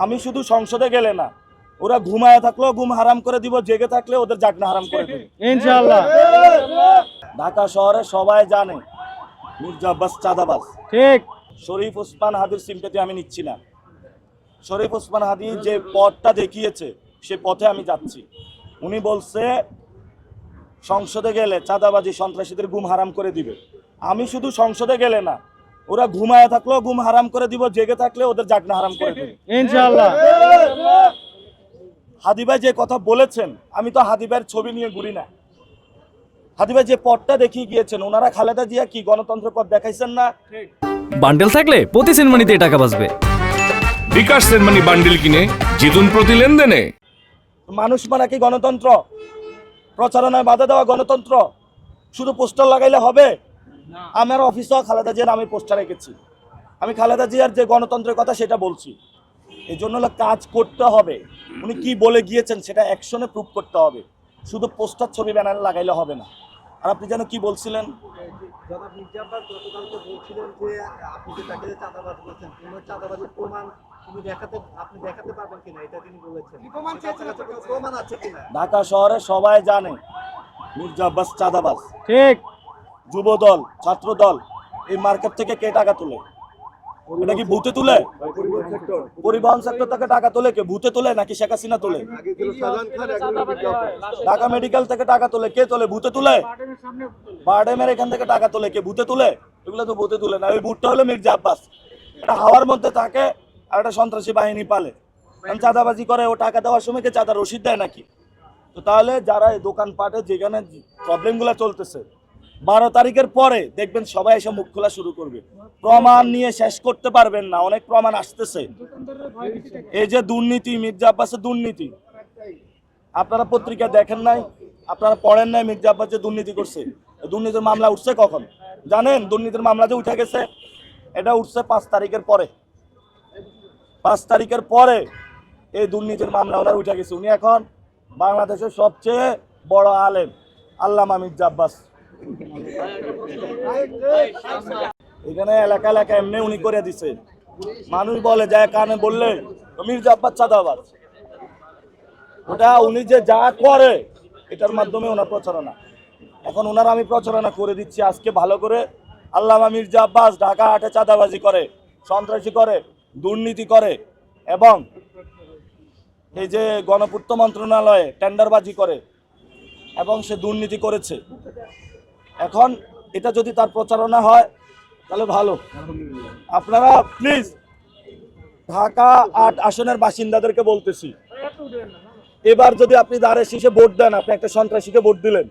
আমি শুধু সংসদে গেলে না, ওরা ঘুমায় থাকলেও ঘুম হারাম করে দিব, জেগে থাকলে ওদের জাগনা হারাম করে দিব ইনশাআল্লাহ। ঢাকা শহরে সবাই জানে মির্জা আব্বাস চাঁদাবাজ। ঠিক। শরীফ ওসমান হাদির সিম্পেথি আমি নিচ্ছি না। শরীফ ওসমান হাদি যে পথটা দেখিয়েছে সে পথে আমি যাচ্ছি। উনি বলছে সংসদে গেলে চাঁদাবাজি সন্ত্রাসীদের ঘুম হারাম করে দিবে। আমি শুধু সংসদে গেলে না, ওরা ঘুমায় থাকলেও ঘুম হারাম করে দিব, জেগে থাকলে ওদের জাগনা হারাম করে দিব ইনশাআল্লাহ। হাদি ভাই যে কথা বলেছেন, আমি তো হাদি ভাইয়ের ছবি নিয়ে ঘুরি না। হাদি ভাই যে পথটা দেখিয়ে গিয়েছেন, ওনারা খালেদা জিয়া কি গণতন্ত্র পথ দেখাইছেন না? বান্ডেল থাকলে প্রতি সেনমানিতে টাকা বাঁচবে। বিকাশ সেনমানি বান্ডেল কিনে জিতুন প্রতি লেনদেনে। মানুষ মারা কি গণতন্ত্র? প্রচারণায় বাধা দেওয়া গণতন্ত্র? শুধু পোস্টার লাগাইলে হবে? আমার অফিসেও খালেদা জিয়ার আমি পোস্টার রেখেছি। আমি খালেদা জিয়ার যে গণতন্ত্রের কথা সেটা বলছি। এই জন্য কাজ করতে হবে। উনি কি বলে গিয়েছেন সেটা অ্যাকশনে প্রুভ করতে হবে। শুধু পোস্টার ছবি ব্যানার লাগাইলে হবে না। আর আপনি যেন কি বলছিলেন? জনাব মির্জা আব্বাস গতকালকে বলছিলেন যে আপনি যে তাকে চাঁদাবাজ বলছেন, কোনো চাঁদাবাজের প্রমাণ আপনি দেখাতে পারবেন কিনা, এটা তিনি বলেছেন। প্রমাণ আছে কিনা? ঢাকা শহরে সবাই জানে মির্জা আব্বাস চাঁদাবাজ। ঠিক। যুব দল, ছাত্র দল, এই মার্কেট থেকে কে টাকা তোলে? এটা কি ভূতে তুলে? পরিবহন সেক্টর থেকে টাকা তোলে কে? ভূতে তোলে নাকি শেখ হাসিনা তোলে? ঢাকা মেডিকেল থেকে টাকা তোলে কে? তোলে ভূতে তুলে? বারডেমের এখান থেকে টাকা তোলে কে? ভূতে তুলে? এগুলো তো ভূতে তুলে না। ওই ভূতটা হলো মির্জা আব্বাস। এটা হাওয়ার মধ্যে থাকে আর একটা সন্ত্রাসী বাহিনী পালে। চাঁদাবাজি করে, ও টাকা দেওয়ার সময় কে চাঁদা রসিদ দেয় নাকি? তো তাহলে যারা এই দোকানপাটে যেখানে প্রবলেমগুলো চলতেছে, 12 তারিখের পরে দেখবেন সবাই এসে মুখ খোলা শুরু করবে। প্রমাণ নিয়ে শেষ করতে পারবেন না, অনেক প্রমাণ আসতেছে। এই যে দুর্নীতি, মির্জা আব্বাসের দুর্নীতি, আপনারা পত্রিকা দেখেন নাই, আপনারা পড়েন নাই মির্জা আব্বাস যে দুর্নীতি করছে? দুর্নীতির মামলা উঠছে কখন জানেন? দুর্নীতির মামলা যে উঠে গেছে, এটা উঠছে 5 তারিখের পরে। 5 তারিখের পরে এই দুর্নীতির মামলা ওনার উঠে গেছে। উনি এখন বাংলাদেশের সবচেয়ে বড় আলেম আল্লামা মির্জা আব্বাস। এখানে এলাকা এলাকা এমনি উনি করে দিছে। মানুষ বলে যায় কানে বললে মির্জা আব্বাস চাঁদাবাজ। ওটা উনি যে যা করে এটার মাধ্যমে ওনার প্রচারণা। এখন ওনার আমি প্রচারণা করে দিচ্ছি আজকে ভালো করে। আল্লামা মির্জা আব্বাস ঢাকা হাটে চাঁদাবাজি করে, সন্ত্রাসী করে, দুর্নীতি করে এবং এই যে গণপূর্ত মন্ত্রণালয়ে টেন্ডারবাজি করে এবং সে দুর্নীতি করেছে। এখন এটা যদি তার প্রচারণা হয় তাহলে ভালো। আপনারা প্লিজ ঢাকা 8 আসনের বাসিন্দাদেরকে বলতেছি, এবার যদি আপনি দাঁড়ে শীষে ভোট দেন, আপনি একটা সন্ত্রাসীকে ভোট দিলেন।